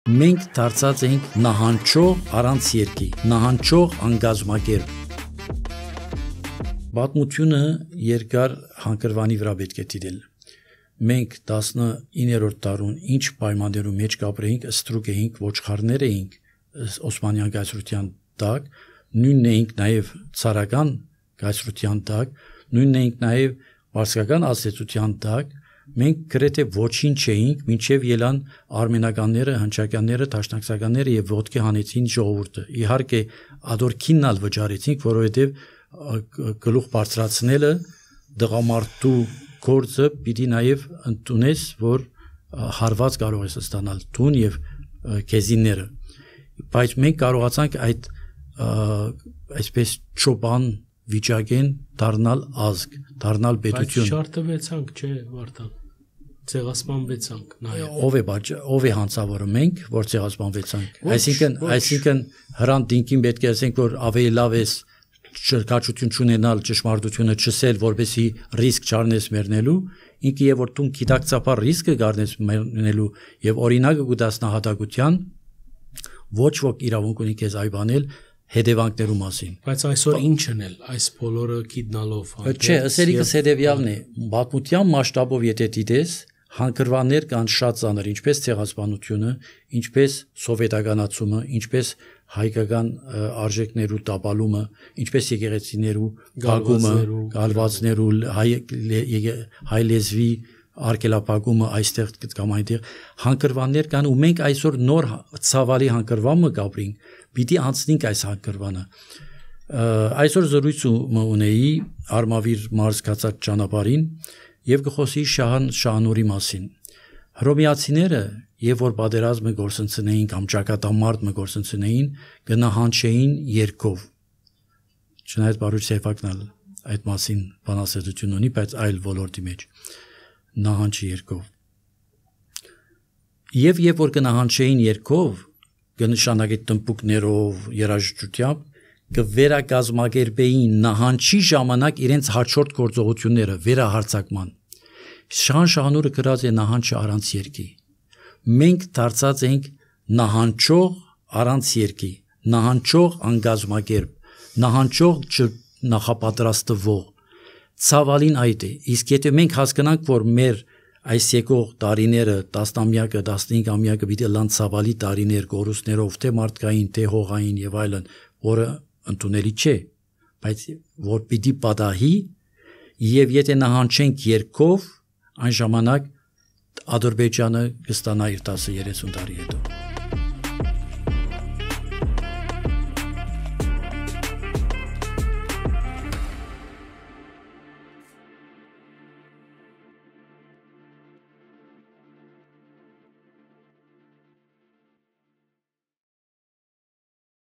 Մենք դարձած ենք նահանջող առանց երկի, նահանջող անգազմակերպ։ Պատմությունը երկար հանգրվանի վրա պետք է դիտել։ Մենք 19-րդ դարուն ինչ պայմաններում մեջ կապրեինք, ստրուկ էինք, ոչխարներ էինք Օսմանյան կայսրության տակ, նույնն էինք նաև ցարական կայսրության տակ, նույնն էինք նաև պարսկական ազդեցության տակ, մենք գրեթե ոչինչ չէինք, մինչև ելան արմենականները, հնչակյանները, տաշնակցականները եւ ոտքի հանեցին ժողովուրդը։ Իհարկե, ադորքիննալ վճարեցինք, որովհետեւ գլուխ բարձրացնելը դղամարդու գործը պիտի նաև ընդունես, որ հարված կարող ես ստանալ տուն եւ քեզինները։ Բայց մենք կարողացանք այդ այսպես ճոպան վիճակեն դառնալ ազգ, դառնալ պետություն։ Բայց շարժվեցանք, չէ, Վարդան։ Ցեղասպանվեցանք նաև։ Ով է հանցավորը մենք, որ ցեղասպանվեցանք։ Այսինքն հրանտ դինքին պետք է ասենք, որ ավելի լավ է ճշգրտություն չունենալ, ճշմարտությունը չսել, որպեսի ռիսկ չառնես մեռնելու, ինքը եւ որ դու գիտակցաբար ռիսկը գարնես մեռնելու եւ օրինակը կուտաս նահատակության, ոչ ոք իրավունք ունի քեզ այբանել հետևանքներու մասին։ Բայց այսօր ինչն էլ այս բոլորը գիտնալով Չէ, ասելիքս հետևյալն է, պատմության մասշտաբով եթե դիտես, հանգրվաններ կան շատ ծանր, ինչպես ցեղասպանությունը, ինչպես սովետականացումը, ինչպես հայկական արժեքներու տապալումը, ինչպես եկեղեցիներու գալումը, գալվածներու հայ լեզվի արկելապակումը այստեղ կամ այնտեղ հանգրվաններ կան ու մենք այսօր նոր ցավալի հանգրվանը կապրինք, պիտի անցնենք այս հանգրվանը։ Այսօր զրույց ունեի Արմավիր մարզ կացած ճանապարհին եւ գխոսի Շահանուրի մասին։ Հռոմեացիները, երբ որ պատերազմը գործընծնեին կամ ճակատամարտը գործընծնեին, գնահանջեին երկով։ Չնայած Բարույր Սեյֆակնալ այդ մասին բանասերություն ունի, բայց այլ ոլորտի մեջ նահանջի երկով։ Եվ երբ որ գնահանջեին երկով, կնշանակի տնպուկներով, երաժշտությամբ, կվերակազմակերպեին նահանջի ժամանակ իրենց հաջորդ գործողությունները վերահարձակման։ Շահանուրը գրած է նահանջը առանց երկի։ Մենք դարձած ենք նահանջող առանց երկի, նահանջող անգազմակերպ, նահանջող նախապատրաստվող։ Ցավալին այդ է։ Իսկ եթե մենք հասկանանք, որ մեր այս եկող տարիները 10-ամյակը, 15-ամյակը պիտի լան ցավալի տարիներ գորուսներով, թե մարդկային, թե հողային եւ այլն, որը ընդունելի չէ, բայց որ պիտի պատահի եւ եթե նահանջենք երկով, այն ժամանակ Ադրբեջանը կստանա իր 10-30 տարի հետո։